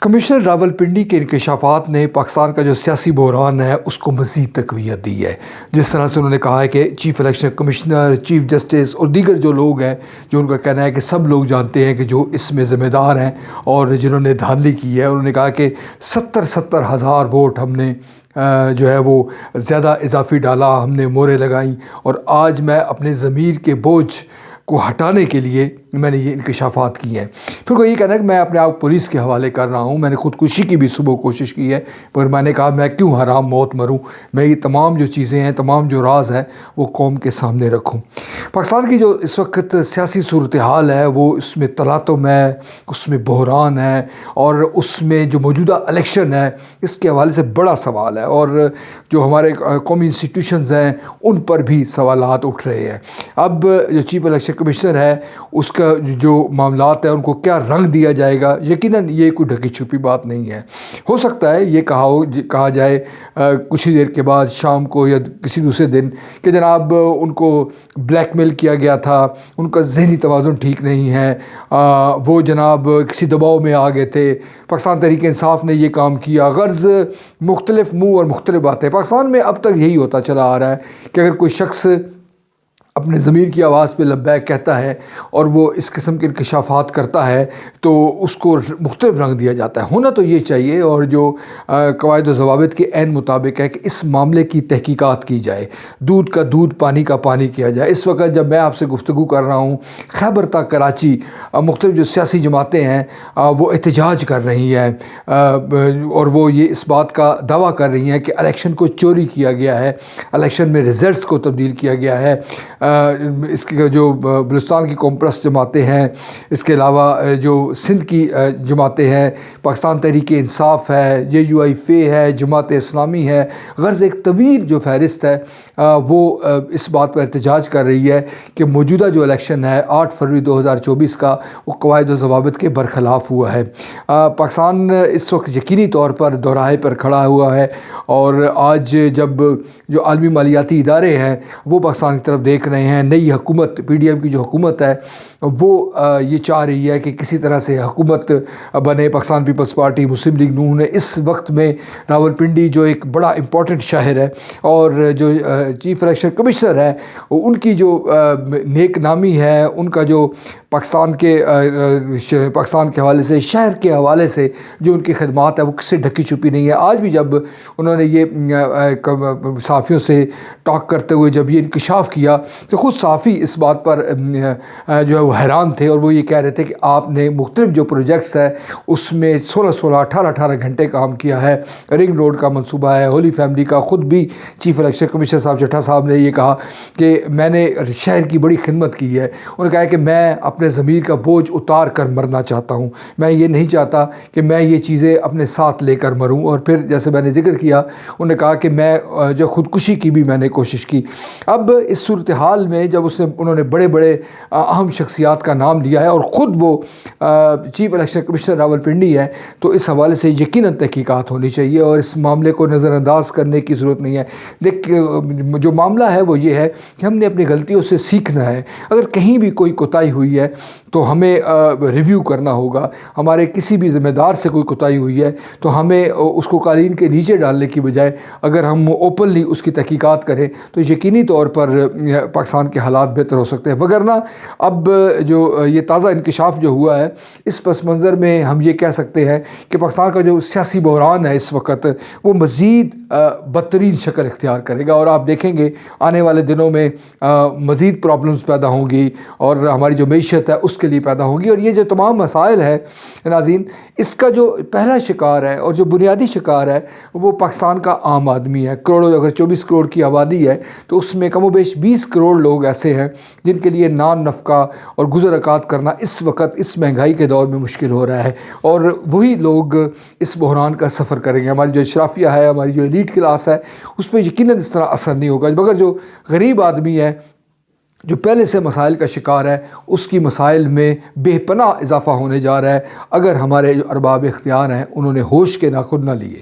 Commissioner Rawalpindi کے انکشافات نے پاکستان کا جو سیاسی بحران ہے اس کو مزید تقویت دی ہے۔ جس طرح سے انہوں نے کہا ہے کہ chief election commissioner, chief justice اور دیگر جو لوگ ہیں، جو ان کا کہنا ہے کہ سب لوگ جانتے ہیں کہ جو اس میں ذمہ دار ہیں اور جنہوں نے دھاندلی کی ہے، انہوں نے کہا کہ 70 ہزار ووٹ ہم نے جو ہے وہ زیادہ اضافی ڈالا، ہم نے موریں لگائیں، اور آج میں اپنے ضمیر کے بوجھ کو ہٹانے کے لیے میں نے یہ انکشافات کی ہیں۔ پھر کوئی یہ کہنا ہے کہ میں اپنے آپ پولیس کے حوالے کر رہا ہوں، میں نے خودکشی کی بھی صبح کوشش کی ہے، پر میں نے کہا میں کیوں حرام موت مروں، میں یہ تمام جو چیزیں ہیں، تمام جو راز ہے وہ قوم کے سامنے رکھوں۔ پاکستان کی جو اس وقت سیاسی صورتحال ہے وہ اس میں تلاطم ہے، اس میں بحران ہے، اور اس میں جو موجودہ الیکشن ہے اس کے حوالے سے بڑا سوال ہے، اور جو ہمارے قومی انسٹیٹیوشنز ہیں ان پر بھی سوالات اٹھ رہے ہیں۔ اب جو چیف الیکشن کمشنر ہے اس کا جو معاملات ہیں ان کو کیا رنگ دیا جائے گا، یقیناً یہ کوئی ڈھکی چھپی بات نہیں ہے۔ ہو سکتا ہے یہ کہا جائے کچھ ہی دیر کے بعد شام کو یا کسی دوسرے دن کہ جناب ان کو بلیک میل کیا گیا تھا، ان کا ذہنی توازن ٹھیک نہیں ہے، وہ جناب کسی دباؤ میں آ گئے تھے، پاکستان تحریک انصاف نے یہ کام کیا، غرض مختلف منہ اور مختلف باتیں۔ پاکستان میں اب تک یہی ہوتا چلا آ رہا ہے کہ اگر کوئی شخص اپنے ضمیر کی آواز پہ لبیک کہتا ہے اور وہ اس قسم کے انکشافات کرتا ہے تو اس کو مختلف رنگ دیا جاتا ہے۔ ہونا تو یہ چاہیے، اور جو قواعد و ضوابط کے عین مطابق ہے کہ اس معاملے کی تحقیقات کی جائے، دودھ کا دودھ پانی کا پانی کیا جائے۔ اس وقت جب میں آپ سے گفتگو کر رہا ہوں، خیبر تا کراچی مختلف جو سیاسی جماعتیں ہیں وہ احتجاج کر رہی ہیں، اور وہ یہ اس بات کا دعویٰ کر رہی ہیں کہ الیکشن کو چوری کیا گیا ہے، الیکشن میں ریزلٹس کو تبدیل کیا گیا ہے۔ اس کے جو بلوچستان کی کمپرس جماعتیں ہیں، اس کے علاوہ جو سندھ کی جماعتیں ہیں، پاکستان تحریک انصاف ہے، JUI ہے، جماعت اسلامی ہے، غرض ایک طویل جو فہرست ہے وہ اس بات پر احتجاج کر رہی ہے کہ موجودہ جو الیکشن ہے 8 فروری 2024 کا، وہ قواعد و ضوابط کے برخلاف ہوا ہے۔ پاکستان اس وقت یقینی طور پر دوراہے پر کھڑا ہوا ہے، اور آج جب جو عالمی مالیاتی ادارے ہیں وہ پاکستان کی طرف دیکھ رہے ہیں، نئی حکومت PDM کی جو حکومت ہے وہ یہ چاہ رہی ہے کہ کسی طرح سے حکومت بنے، پاکستان پیپلز پارٹی، مسلم لیگ نون نے اس وقت میں راولپنڈی جو ایک بڑا امپورٹنٹ شہر ہے، اور جو چیف الیکشن کمشنر ہے ان کی جو نیک نامی ہے، ان کا جو پاکستان کے حوالے سے، شہر کے حوالے سے جو ان کی خدمات ہے وہ کسی ڈھکی چھپی نہیں ہے۔ آج بھی جب انہوں نے یہ صحافیوں سے ٹاک کرتے ہوئے جب یہ انکشاف کیا تو خود صحافی اس بات پر جو ہے وہ حیران تھے، اور وہ یہ کہہ رہے تھے کہ آپ نے مختلف جو پروجیکٹس ہے اس میں 18 گھنٹے کام کیا ہے۔ رنگ روڈ کا منصوبہ ہے، ہولی فیملی کا، خود بھی چیف الیکشن کمشنر صاحب چٹھا صاحب نے یہ کہا کہ میں نے شہر کی بڑی خدمت کی ہے۔ انہوں نے کہا کہ میں اپنے ضمیر کا بوجھ اتار کر مرنا چاہتا ہوں، میں یہ نہیں چاہتا کہ میں یہ چیزیں اپنے ساتھ لے کر مروں۔ اور پھر جیسے میں نے ذکر کیا، انہوں نے کہا کہ میں جو خودکشی کی بھی میں نے کوشش کی۔ اب اس صورتحال میں جب انہوں نے بڑے بڑے اہم شخصیات کا نام لیا ہے، اور خود وہ چیف الیکشن کمشنر راولپنڈی ہے، تو اس حوالے سے یقیناً تحقیقات ہونی چاہیے، اور اس معاملے کو نظر انداز کرنے کی ضرورت نہیں ہے۔ جو معاملہ ہے وہ یہ ہے کہ ہم نے اپنی غلطیوں سے سیکھنا ہے۔ اگر کہیں بھی کوئی کوتاہی ہوئی ہے تو ہمیں ریویو کرنا ہوگا۔ ہمارے کسی بھی ذمہ دار سے کوئی کوتاہی ہوئی ہے تو ہمیں اس کو قالین کے نیچے ڈالنے کی بجائے اگر ہم اوپنلی اس کی تحقیقات کریں تو یقینی طور پر پاکستان کے حالات بہتر ہو سکتے ہیں۔ وگرنہ اب جو یہ تازہ انکشاف جو ہوا ہے، اس پس منظر میں ہم یہ کہہ سکتے ہیں کہ پاکستان کا جو سیاسی بحران ہے اس وقت وہ مزید بدترین شکل اختیار کرے گا، اور آپ دیکھیں گے آنے والے دنوں میں مزید پرابلمز پیدا ہوں گی، اور ہماری جو معیشت ہے اس کے لیے پیدا ہوگی۔ اور یہ جو تمام مسائل ہے ناظرین، اس کا جو پہلا شکار ہے اور جو بنیادی شکار ہے وہ پاکستان کا عام آدمی ہے۔ کروڑوں، اگر 24 کروڑ کی آبادی ہے تو اس میں کم و بیش 20 کروڑ لوگ ایسے ہیں جن کے لیے نان نفقہ اور گزر اوقات کرنا اس وقت اس مہنگائی کے دور میں مشکل ہو رہا ہے، اور وہی لوگ اس بحران کا سفر کریں گے۔ ہماری جو اشرافیہ ہے، ہماری جو ایلیٹ کلاس ہے، اس پہ یقیناً اس طرح اثر نہیں ہوگا، مگر جو غریب آدمی ہے جو پہلے سے مسائل کا شکار ہے اس کی مسائل میں بے پناہ اضافہ ہونے جا رہا ہے، اگر ہمارے جو ارباب اختیار ہیں انہوں نے ہوش کے ناخن نہ لیے۔